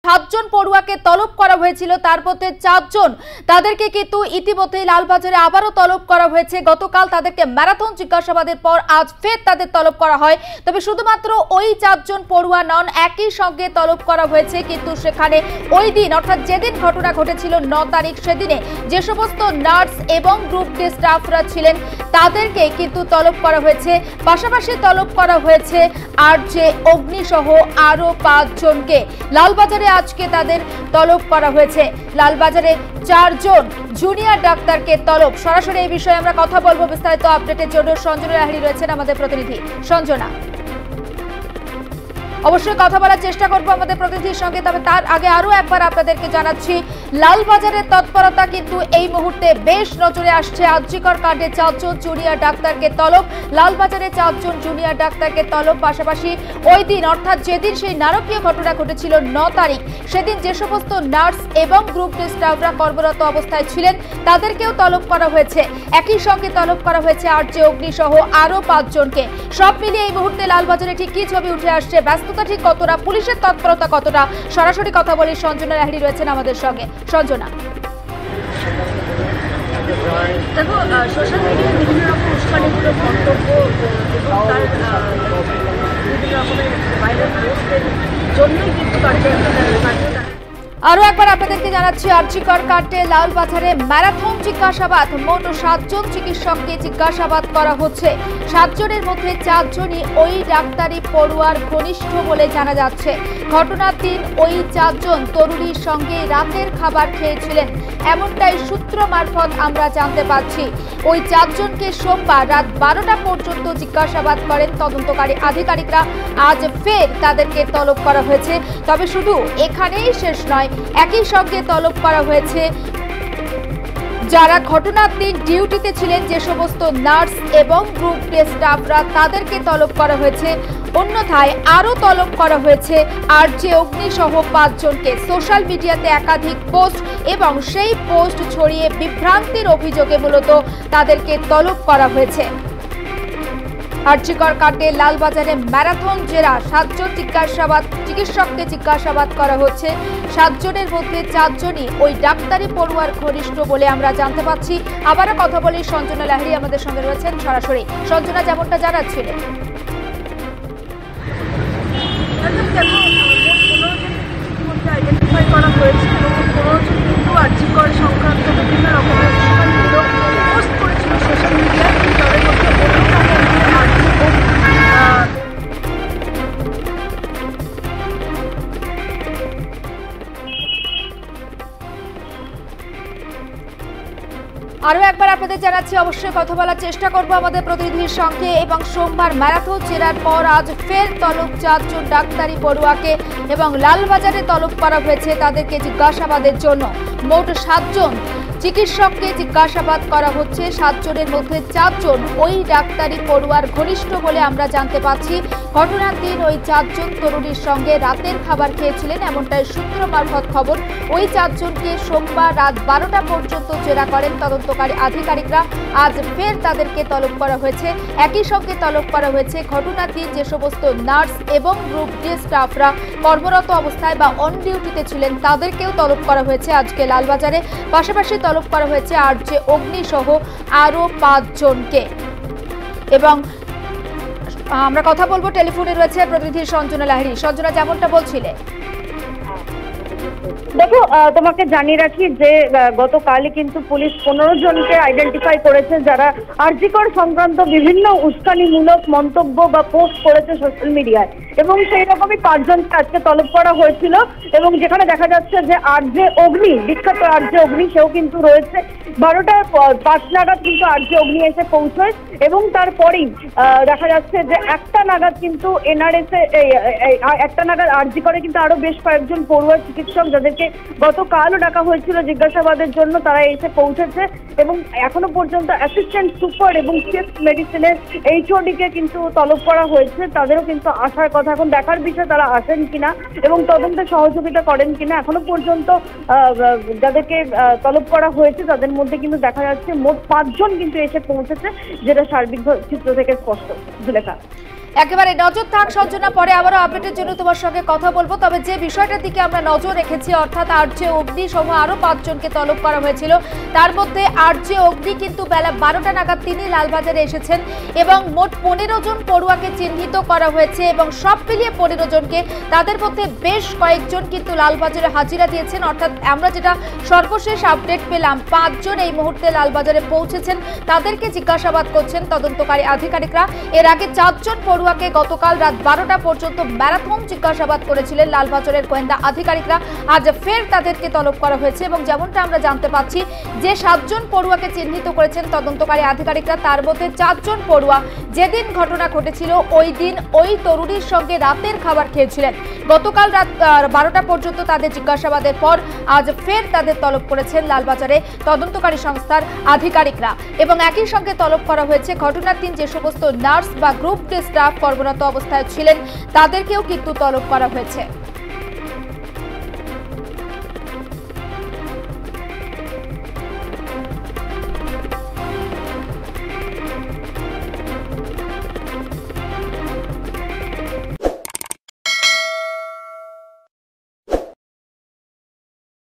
7জন পড়ুয়াকে তলব করা হয়েছিল, তার মধ্যে 4 জন তাদেরকে কিন্তু ইতিমধ্যে লালবাজারে আবারও তলব করা হয়েছে। গতকাল তাদেরকে ম্যারাথন জিজ্ঞাসাবাদের পর আজ ফের তাদের তলব করা হয়। তবে শুধুমাত্র ওই 4 জন পড়ুয়া নন, একই সঙ্গে তলব করা হয়েছে। কিন্তু সেখানে ওই দিন অর্থাৎ যেদিন ঘটনা ঘটেছিল 9 তারিখ, সেদিনে যে সমস্ত নার্স এবং গ্রুপ ডি স্টাফরা ছিলেন তাদেরকে কিন্তু তলব করা হয়েছে। পাশাপাশি তলব করা হয়েছে আরজে অগ্নি সহ আরো 5 জনকে। লালবাজারে আজকে তাদের তলব করা হয়েছে। লালবাজারে 4 জন জুনিয়র ডাক্তারকে তলব। সরাসরি এই বিষয়ে আমরা কথা বলবো। বিস্তারিত আপডেটের জন্য সঞ্জনা লাহিড়ী রয়েছেন আমাদের প্রতিনিধি। সঞ্জনা, অবশ্যই কথা বলার চেষ্টা করবো আমাদের প্রতিনিধির সঙ্গে, তবে তার আগে আরো একবার আপনাদেরকে জানাচ্ছি লালবাজারের তৎপরতা কিন্তু এই মুহূর্তে বেশ নজরে আসছে। আরজিকর কাণ্ডে 4 জন জুনিয়র ডাক্তারকে তলব। লালবাজারে 4 জন জুনিয়র ডাক্তারকে তলব। পাশাপাশি ওই দিন অর্থাৎ যেদিন সেই নারকীয় ঘটনা ঘটেছিল 9 তারিখ, সেদিন যে সমস্ত নার্স এবং গ্রুপ ডি স্টাফরা কর্মরত অবস্থায় ছিলেন তাদেরকেও তলব করা হয়েছে। একই সঙ্গে তলব করা হয়েছে আরজে অগ্নি সহ আরো 5 জনকে। সব মিলিয়ে এই মুহূর্তে লালবাজারে ঠিক কি ছবি উঠে আসছে, ব্যস্ততা ঠিক কতটা, পুলিশের তৎপরতা কতটা, সরাসরি কথা বলি। সঞ্জনা লাহিড়ী রয়েছেন আমাদের সঙ্গে। সঞ্জনা, দেখো, সোশ্যাল মিডিয়ায় বিভিন্ন রকম উস্কানিমূলক মন্তব্য এবং তার বিভিন্ন রকমের ভাইরাল পোস্টের জন্যই কিন্তু আরো একবার আপনাদেরকে জানাচ্ছি আরজিকর কাণ্ডে লালবাজারে ম্যারাথন জিজ্ঞাসাবাদ। মোট 7 জন চিকিৎসককে জিজ্ঞাসাবাদ করা হচ্ছে। 7 জনের মধ্যে 4 জনই ওই ডাক্তারি পড়ুয়ার ঘনিষ্ঠ বলে জানা যাচ্ছে। ঘটনার দিন ওই 4 জন তরুণীর সঙ্গে রাতের খাবার খেয়েছিলেন, এমনটাই সূত্র মারফত আমরা জানতে পারছি। ওই 4 জনকে সোমবার রাত 12টা পর্যন্ত জিজ্ঞাসাবাদ করেন তদন্তকারী আধিকারিকরা। আজ ফের তাদেরকে তলব করা হয়েছে। তবে শুধু এখানেই শেষ নয়, একই সঙ্গে তলব করা হয়েছে যারা ঘটনার দিন ডিউটিতে ছিলেন, যে সমস্ত নার্স এবং গ্রুপ ডি স্টাফরা তাদেরকে তলব করা হয়েছে। অন্যথায় আরো তলব করা হয়েছে আরজে অগ্নি সহ 5 জনকে। সোশ্যাল মিডিয়াতে একাধিক পোস্ট এবং সেই পোস্ট ছড়িয়ে বিভ্রান্তির অভিযোগে মূলত তাদেরকে তলব করা হয়েছে। আরজিকর কাণ্ডে লালবাজারে ম্যারাথন জেরা, 7 জন চিকিৎসককে জিজ্ঞাসাবাদ করা হচ্ছে। 7 জনের মধ্যে 4 জনই ওই ডাক্তারি পড়ুয়ার ঘনিষ্ঠ বলে আমরা জানতে পাচ্ছি। আবারও কথা বলি, সঞ্জনা লাহিড়ী আমাদের সঙ্গে রয়েছেন সরাসরি। সঞ্জনা, যেমনটা জানাচ্ছিলেন, আইডেন্টিফাই করা হয়েছে এবং 15 জন কিন্তু আরজিকর সংক্রান্ত বিভিন্ন রকমের উস্কানিমূলক পোস্ট করেছিল সোশ্যাল মিডিয়ায়। তাদের মধ্যে আরো একবার আপনাদের জানাচ্ছি, অবশ্যই কথা বলার চেষ্টা করবো আমাদের প্রতিনিধির সঙ্গে। এবং সোমবার ম্যারাথন জেরার পর আজ ফের তলব 4 জন ডাক্তারি পড়ুয়াকে এবং লালবাজারে তলব করা হয়েছে তাদেরকে জিজ্ঞাসাবাদের জন্য। মোট 7 জন চিকিৎসককে জিজ্ঞাসাবাদ করা হচ্ছে। 7 জনের মধ্যে 4 জন ওই ডাক্তারি পড়ুয়ার ঘনিষ্ঠ বলে আমরা জানতে পাচ্ছি। ঘটনার দিন ওই 4 জন তরুণীর সঙ্গে রাতের খাবার খেয়েছিলেন, এমনটাই সূত্র মারফত খবর। ওই 4 জনকে সোমবার রাত 12টা পর্যন্ত জেরা করেন তদন্তকারী আধিকারিকরা। আজ ফের তাদেরকে তলব করা হয়েছে। একই সঙ্গে তলব করা হয়েছে ঘটনার দিন যে সমস্ত নার্স এবং গ্রুপ ডি স্টাফরা কর্মরত অবস্থায় বা অন ডিউটিতে ছিলেন তাদেরকেও তলব করা হয়েছে আজকে লালবাজারে। পাশাপাশি তলব করা হয়েছে আরজে অগ্নি সহ আরো 5 জনকে। এবং আমরা কথা বলবো, টেলিফোনে রয়েছে প্রতিনিধি সঞ্জনা লাহিড়ী। সঞ্জনা, যেমনটা বলছিলে, দেখো, তোমাকে জানিয়ে রাখি যে গতকালই কিন্তু পুলিশ 15 জনকে আইডেন্টিফাই করেছে যারা আরজিকর সংক্রান্ত বিভিন্ন উস্কানিমূলক মন্তব্য বা পোস্ট করেছে সোশ্যাল মিডিয়ায়, এবং সেই রকমই 5 জনকে আজকে তলব করা হয়েছিল। এবং যেখানে দেখা যাচ্ছে যে আরজে অগ্নি, বিখ্যাত আরজে অগ্নি, সেও কিন্তু রয়েছে। 12টা 5 নাগাদ কিন্তু আরজে অগ্নি এসে পৌঁছয় এবং তারপরেই দেখা যাচ্ছে যে 1টা নাগাদ কিন্তু এনআরএস একটা নাগাদ আরজিকরে কিন্তু আরো বেশ কয়েকজন পড়ুয়া চিকিৎসক যাদেরকে গতকালও ডাকা হয়েছিল জিজ্ঞাসাবাদের জন্য, তারা এসে পৌঁছেছে। এবং এখনো পর্যন্ত অ্যাসিস্ট্যান্ট সুপার এবং চেস্ট মেডিসিনের HOD কে কিন্তু তলব করা হয়েছে। তাদেরও কিন্তু আসার কথা, এখন দেখার বিষয় তারা আসেন কিনা এবং তদন্তে সহযোগিতা করেন কিনা। এখনো পর্যন্ত যাদেরকে তলব করা হয়েছে তাদের মধ্যে কিন্তু দেখা যাচ্ছে মোট 5 জন কিন্তু এসে পৌঁছেছে, যেটা সার্বিক চিত্র থেকে স্পষ্ট। জুলেখা। একেবারে নজর থাক সঞ্জনা, পরে আবারও আপডেটের জন্য তোমার সঙ্গে কথা বলবো। তবে যে বিষয়টার দিকে আমরা নজর রেখেছি, অর্থাৎ আরজে অগ্নি সহ আরো 5 জনকে তলব করা হয়েছিল, তার মধ্যে আরজে অগ্নি কিন্তু বেলা 12টা নাগাদ তিনি লালবাজারে এসেছেন এবং মোট 15 জন পড়ুয়াকে চিহ্নিত করা হয়েছে এবং সব মিলিয়ে 15 জনকে, তাদের মধ্যে বেশ কয়েকজন কিন্তু লালবাজারে হাজিরা দিয়েছেন। অর্থাৎ আমরা যেটা সর্বশেষ আপডেট পেলাম, 5 জন এই মুহূর্তে লালবাজারে পৌঁছেছেন, তাদেরকে জিজ্ঞাসাবাদ করছেন তদন্তকারী আধিকারিকরা। এর আগে 4 জন পড়ুয়াকে গতকাল রাত 12টা পর্যন্ত ম্যারাথন জিজ্ঞাসাবাদ করেছিলেন লালবাজারের গোয়েন্দা আধিকারিকরা। আজ ফের তাদেরকে তলব করা হয়েছে এবং যেমনটা আমরা জানতে পাচ্ছি যে 7 জন পড়ুয়াকে চিহ্নিত করেছেন তদন্তকারী আধিকারিকরা, তার মধ্যে 4 জন পড়ুয়া যেদিন ঘটনা ঘটেছিল ওই দিন ওই তরুণীর সঙ্গে রাতের খাবার খেয়েছিলেন। গতকাল রাত 12টা পর্যন্ত তাদের জিজ্ঞাসাবাদের পর আজ ফের তাদের তলব করেছেন লালবাজারে তদন্তকারী সংস্থার আধিকারিকরা এবং একই সঙ্গে তলব করা হয়েছে ঘটনার দিন যে সমস্ত নার্স বা গ্রুপ ডি স্টাফ কর্মরত অবস্থায় ছিলেন তাদেরকেও কিন্তু তলব করা হয়েছে।